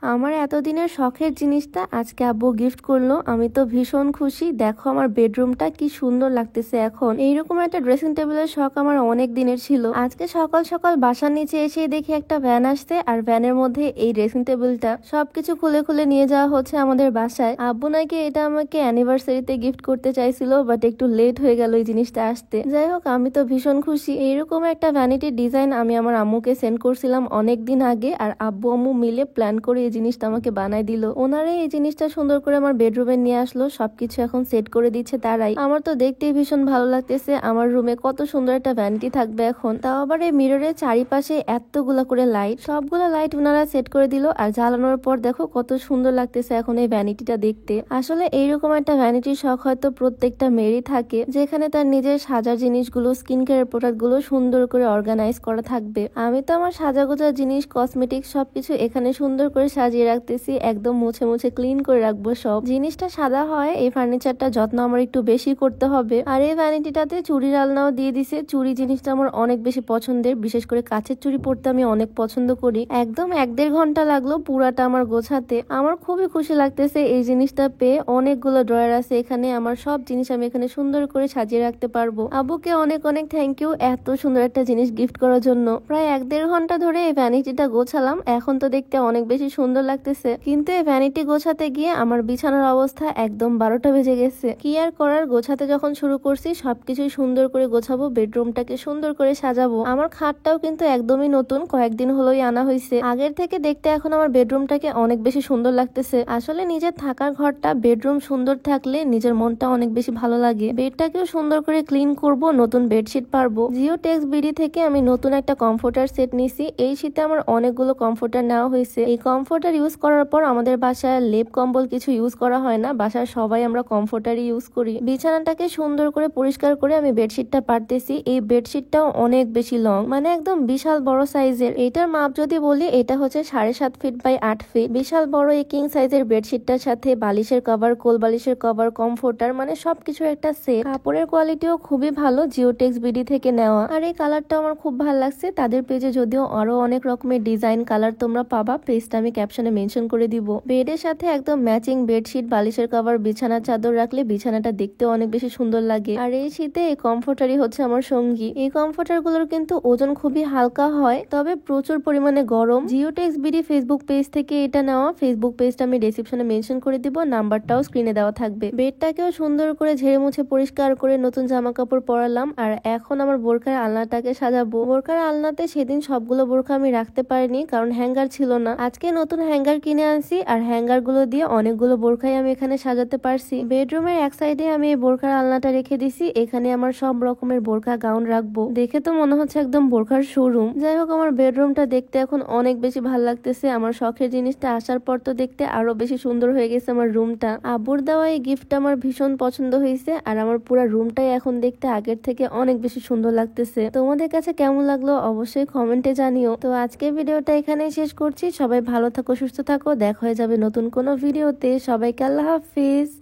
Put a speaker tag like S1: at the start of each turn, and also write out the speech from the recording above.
S1: আমার এতদিনের শখের জিনিসটা আজকে আব্বু গিফট করলো। আমি তো ভীষণ খুশি। দেখো আমার বেডরুমটা কি সুন্দর লাগতেছে এখন। এইরকম একটা ড্রেসিং টেবিলের শখ আমার অনেক দিনের ছিল। আজকে সকাল সকাল বাসার নিচে এসে দেখি একটা ভ্যান আসছে, আর ভ্যানের মধ্যে এই ড্রেসিং টেবিলটা সবকিছু খুলে খুলে নিয়ে যাওয়া হচ্ছে আমাদের বাসায়। আব্বু নাকি এটা আমাকে অ্যানিভার্সারিতে গিফট করতে চাইছিল, বাট একটু লেট হয়ে গেল এই জিনিসটা আসতে। যাই হোক, আমি তো ভীষণ খুশি। এইরকম একটা ভ্যানিটির ডিজাইন আমি আমার আম্মুকে সেন্ড করছিলাম অনেক দিন আগে, আর আব্বু আম্মু মিলে প্ল্যান করে এই জিনিসটা আমাকে বানাই দিল। ওনারাই এই জিনিসটা সুন্দর করে আমার বেডরুমে নিয়ে আসলো, সবকিছু এখন সেট করে দিচ্ছে তারাই। আমার তো দেখতেই ভীষণ ভালো লাগতেছে। আমার রুমে কত সুন্দর একটা ভ্যানিটি থাকবে এখন, তাও আবার এই মিররের চারিপাশে এতগুলা করে লাইট, সবগুলো লাইট ওনারা সেট করে দিল। আর জ্বালানোর পর দেখো কত সুন্দর লাগতেছে এখন এই ভ্যানিটিটা দেখতে। আসলে এইরকম একটা ভ্যানিটির শখ হয়তো প্রত্যেকটা মেয়েরই থাকে, যেখানে তার নিজের সাজার জিনিসগুলো, স্কিন কেয়ার প্রোডাক্ট গুলো সুন্দর করে অর্গানাইজ করা থাকবে। আমি তো আমার সাজাগোজা জিনিস, কসমেটিক্স সবকিছু এখানে সুন্দর করে সাজিয়ে রাখতেছি। একদম মুছে মুছে ক্লিন করে রাখবো সব। জিনিসটা সাদা হয়, এই ফার্নিচারটা যত্ন আমার একটু বেশি করতে হবে। আর এই ভ্যানিটিটাতে চুড়ির আলনাও দিয়ে দিছে। চুড়ি জিনিসটা আমার অনেক বেশি পছন্দের, বিশেষ করে কাচের চুড়ি পরতে আমি অনেক পছন্দ করি। একদম 1-1.5 ঘন্টা লাগলো পুরাটা আমার গোছাতে। আমার খুবই খুশি লাগতেছে এই জিনিসটা পেয়ে। অনেকগুলো ড্রয়ার আছে এখানে, আমার সব জিনিস আমি এখানে সুন্দর করে সাজিয়ে রাখতে পারবো। আব্বুকে অনেক অনেক থ্যাংক ইউ এত সুন্দর একটা জিনিস গিফট করার জন্য। প্রায় 1-1.5 ঘন্টা ধরে এই ভ্যানিটিটা গোছালাম। এখন তো দেখতে অনেক বেশি সুন্দর লাগতেছে, কিন্তু এই ভ্যানিটি গোছাতে গিয়ে আমার বিছানার অবস্থা একদম 12টা বেজে গেছে। কি আর করার, গোছাতে যখন শুরু করছি সবকিছুই সুন্দর করে গোছাবো, বেডরুমটাকে সুন্দর করে সাজাবো। আমার খাটটাও কিন্তু একদমই নতুন, কয়েকদিন হলোই আনা হয়েছে। আগের থেকে দেখতে এখন আমার বেডরুমটাকে অনেক বেশি সুন্দর লাগতেছে। আসলে নিজের থাকার ঘরটা, বেডরুম সুন্দর থাকলে নিজের মনটা অনেক বেশি ভালো লাগে। বেডটাকেও সুন্দর করে ক্লিন করব, নতুন বেডশিট পারবো। জিও টেক্স বিডি থেকে আমি নতুন একটা কমফোর্টার সেট নিছি। এই শীতে আমার অনেকগুলো কমফোর্টার নেওয়া হয়েছে। এই কমফোর্টার ইউজ করার পর আমাদের বাসায় লেপ কম্বল কিছু ইউজ করা হয় না, বাসার সবাই আমরা কমফোর্টারই ইউজ করি। বিছানাটাকে সুন্দর করে পরিষ্কার করে আমি বেডশিটটা পারতেছি। এই বেডশিটটাও অনেক বেশি লং, মানে একদম বিশাল বড় সাইজের। এটার মাপ যদি বলি, এটা হচ্ছে 7.5 ফিট বাই 8 ফিট। বিশাল বড় এই কিং সাইজের বেডশিটটার সাথে বালিশের কভার, কোল বালিশের কভার, কমফোর্টার, মানে সবকিছু একটা সেট। কাপড়ের কোয়ালিটিও খুবই ভালো, জিওটেক্স বিডি থেকে নেওয়া। আর এই কালারটা আমার খুব ভালো লাগছে। তাদের পেজে যদিও আরো অনেক রকমের ডিজাইন কালার তোমরা পাবা, পেজটা আমি ক্যাপশনে মেনশন করে দিব। বেডের সাথে একদম ম্যাচিং বেডশিট, বালিশের কভার, বিছানার চাদর রাখলে বিছানাটা দেখতে অনেক বেশি সুন্দর লাগে। আর এই শীতে এই কমফোর্টারই হচ্ছে আমার সঙ্গী। এই কমফোর্টার গুলোর কিন্তু ওজন খুবই হালকা হয়, তবে প্রচুর পরিমাণে গরম। জিওটেক্স বিডি ফেসবুক পেজ থেকে এটা নেওয়া। ফেসবুক পেজটা আমি ডেসক্রিপশনে মেনশন করে দিব, নাম্বারটাও স্ক্রিনে দেওয়া থাকবে। বেডটাকেও সুন্দর করে ঝেড়ে মুছে পরিষ্কার করে নতুন জামা কাপড় পরালাম। আর এখন আমার বোরখার আলনাটাকে সাজাবো। বোরখার আলনাতে সেদিন সবগুলো বোরখা আমি রাখতে পারিনি, কারণ হ্যাঙ্গার ছিল না। আজকে নতুন হ্যাঙ্গার কিনে আনছি, আর হ্যাঙ্গার গুলো দিয়ে অনেকগুলো বোরখাই আমি এখানে সাজাতে পারছি। বেডরুমের এক সাইডে আমি এই বোরখার আলনাটা রেখে দিছি, এখানে আমার সব রকমের বোরখা গাউন রাখবো। দেখে তো মনে হচ্ছে একদম বোরখার শোরুম। যাই হোক, আমার বেডরুমটা দেখতে এখন অনেক বেশি ভালো লাগতেছে। আমার শখের জিনিসটা আসার পর তো দেখতে আরো বেশি সুন্দর হয়ে গেছে আমার রুমটা। আব্বুর দেওয়া এই গিফটটা আমার ভীষণ পছন্দ হয়েছে, আর আমার পুরো রুমটাই এখন দেখতে আগের থেকে অনেক বেশি সুন্দর লাগতেছে। তোমাদের কাছে কেমন লাগলো অবশ্যই কমেন্টে জানিও। তো আজকের ভিডিওটা এখানেই শেষ করছি। সবাই ভালো থাকো, সুস্থ থাকো। দেখা হয়ে যাবে নতুন কোনো ভিডিওতে। সবাইকে আল্লাহ হাফিজ।